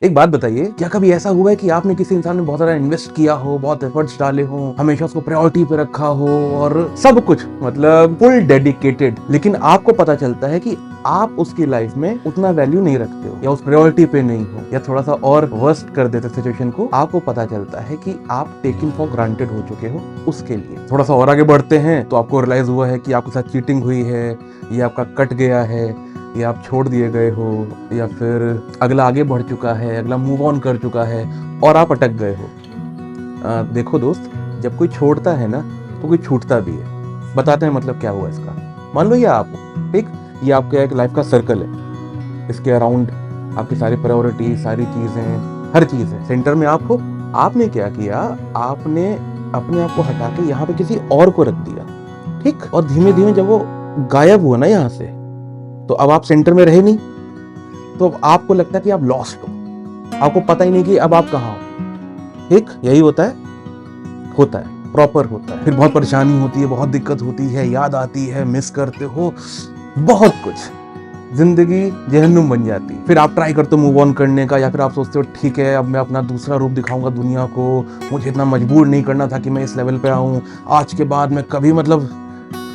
एक बात बताइए, क्या कभी ऐसा हुआ है कि आपने किसी इंसान में बहुत ज्यादा इन्वेस्ट किया हो, बहुत एफर्ट्स डाले हो, हमेशा उसको प्रायोरिटी पे रखा हो और सब कुछ मतलब फुल डेडिकेटेड, लेकिन आपको पता चलता है कि आप उसकी लाइफ में उतना वैल्यू नहीं रखते हो या उस प्रायोरिटी पे नहीं हो, या थोड़ा सा और वर्स्ट कर देते सिचुएशन को, आपको पता चलता है कि आप टेकिंग फॉर ग्रांटेड हो चुके हो उसके लिए। थोड़ा सा और आगे बढ़ते हैं तो आपको रियलाइज हुआ है कि आपके साथ चीटिंग हुई है, ये आपका कट गया है, या आप छोड़ दिए गए हो, या फिर अगला आगे बढ़ चुका है, अगला मूव ऑन कर चुका है और आप अटक गए हो। देखो दोस्त, जब कोई छोड़ता है ना तो कोई छूटता भी है। बताते हैं मतलब क्या हुआ इसका। मान लो ये आप हो, ठीक, ये आपका एक लाइफ का सर्कल है, इसके अराउंड आपकी सारी प्रायोरिटी, सारी चीजें, हर चीज है, सेंटर में आप हो। आपने क्या किया, आपने अपने आप को हटा के यहाँ पे किसी और को रख दिया, ठीक, और धीमे धीमे जब वो गायब हुआ ना यहाँ से, तो अब आप सेंटर में रहे नहीं, तो अब आपको लगता है कि आप लॉस्ट हो, आपको पता ही नहीं कि अब आप कहाँ हो। ठीक, यही होता है प्रॉपर होता है। फिर बहुत परेशानी होती है, बहुत दिक्कत होती है, याद आती है, मिस करते हो, बहुत कुछ, जिंदगी जहन्नुम बन जाती है। फिर आप ट्राई करते हो मूव ऑन करने का, या फिर आप सोचते हो ठीक है अब मैं अपना दूसरा रूप दिखाऊंगा दुनिया को, मुझे इतना मजबूर नहीं करना था कि मैं इस लेवल पे आऊं, आज के बाद मैं कभी मतलब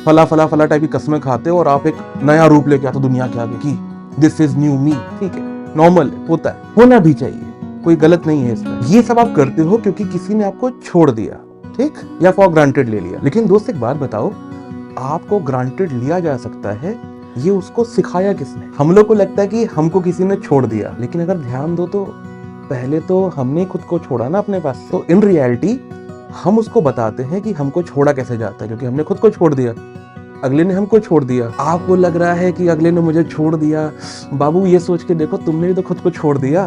फला फला फला टाइप की कसमें खाते हो और आप एक नया रूप लेके आते हो दुनिया के आगे कि दिस इज न्यू मी। ठीक है, नॉर्मल है, होता है, होना भी चाहिए, कोई गलत नहीं है इसमें। ये सब आप करते हो क्योंकि किसी ने आपको छोड़ दिया, ठीक, या फॉर ग्रांटेड ले लिया। लेकिन दोस्त एक बात बताओ, आपको ग्रांटेड लिया जा सकता है, ये उसको सिखाया किसने? हम लोग को लगता है कि हमको किसी ने छोड़ दिया, लेकिन अगर ध्यान दो तो पहले तो हमने खुद को छोड़ा ना अपने पास। तो इन रियलिटी हम उसको बताते हैं कि हमको छोड़ा कैसे जाता है, क्योंकि हमने खुद को छोड़ दिया, अगले ने हमको छोड़ दिया। आपको लग रहा है कि अगले ने मुझे छोड़ दिया, बाबू ये सोच के देखो तुमने भी तो खुद को छोड़ दिया।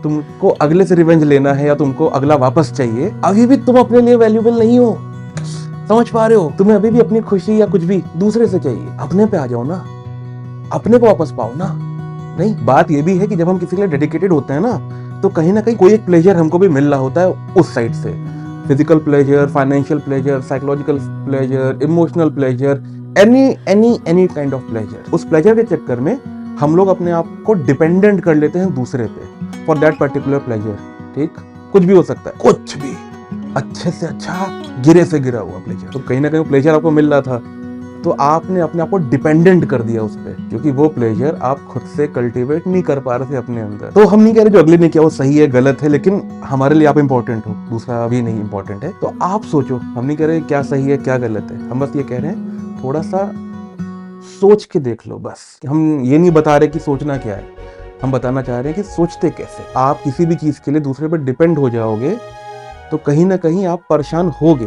तुमको अगले से रिवेंज लेना है या तुमको अगला वापस चाहिए, अभी भी तुम अपने लिए वैल्यूएबल नहीं हो। समझ पा रहे हो? तुम्हें अभी भी अपनी खुशी या कुछ भी दूसरे से चाहिए। अपने पे आ जाओ ना, अपने को वापस पाओ ना। नहीं, बात ये भी है कि जब हम किसी के लिए डेडिकेटेड होते हैं ना, तो कहीं ना कहीं कोई एक प्लेजर हमको भी मिल रहा होता है उस साइड से, physical pleasure, financial pleasure, psychological pleasure, emotional pleasure, any kind of pleasure. उस प्लेजर के चक्कर में हम लोग अपने आप को डिपेंडेंट कर लेते हैं दूसरे पे फॉर दैट पर्टिकुलर प्लेजर। ठीक, कुछ भी हो सकता है, कुछ भी, अच्छे से अच्छा, गिरे से गिरा हुआ प्लेजर। तो कहीं ना कहीं प्लेजर आपको मिल रहा था, तो आपने अपने आप को डिपेंडेंट कर दिया उस पर, क्योंकि वो प्लेजर आप खुद से कल्टीवेट नहीं कर पा रहे थे अपने अंदर। तो हम नहीं कह रहे जो अगले ने किया वो सही है गलत है, लेकिन हमारे लिए आप इंपॉर्टेंट हो, दूसरा अभी नहीं इंपॉर्टेंट है। तो आप सोचो, हम नहीं कह रहे क्या सही है क्या गलत है, हम बस ये कह रहे हैं थोड़ा सा सोच के देख लो बस। हम ये नहीं बता रहे कि सोचना क्या है, हम बताना चाह रहे हैं कि सोचते कैसे। आप किसी भी चीज के लिए दूसरे पर डिपेंड हो जाओगे तो कहीं ना कहीं आप परेशान होगे।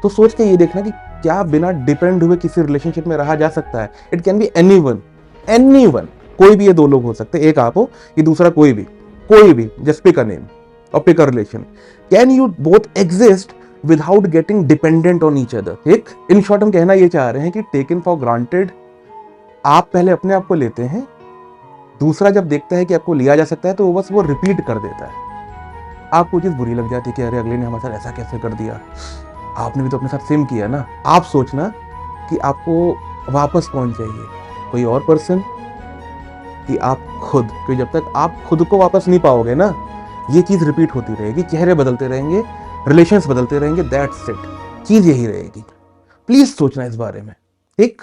तो सोच के ये देखना कि क्या बिना डिपेंड हुए किसी रिलेशनशिप में रहा जा सकता है। इट कैन बी एनीवन, कोई भी, ये दो लोग हो सकते हैं, एक आप हो ये दूसरा कोई भी, जस्ट पिक अ नेम और pick a relation. Can you both exist without getting dependent on each other? ठीक, इन शॉर्ट हम कहना ये चाह रहे हैं कि टेकन फॉर ग्रांटेड आप पहले अपने आप को लेते हैं, दूसरा जब देखता है कि आपको लिया जा सकता है तो बस वो रिपीट कर देता है। आपको चीज बुरी लग जाती है कि अरे अगले ने हमारे साथ ऐसा कैसे कर दिया, आपने भी तो अपने साथ सेम किया ना। आप सोचना कि आपको वापस कौन चाहिए, कोई और पर्सन कि आप खुद? क्योंकि जब तक आप खुद को वापस नहीं पाओगे ना, ये चीज रिपीट होती रहेगी, चेहरे बदलते रहेंगे, रिलेशंस बदलते रहेंगे, दैट्स इट, चीज यही रहेगी। प्लीज सोचना इस बारे में, ठीक।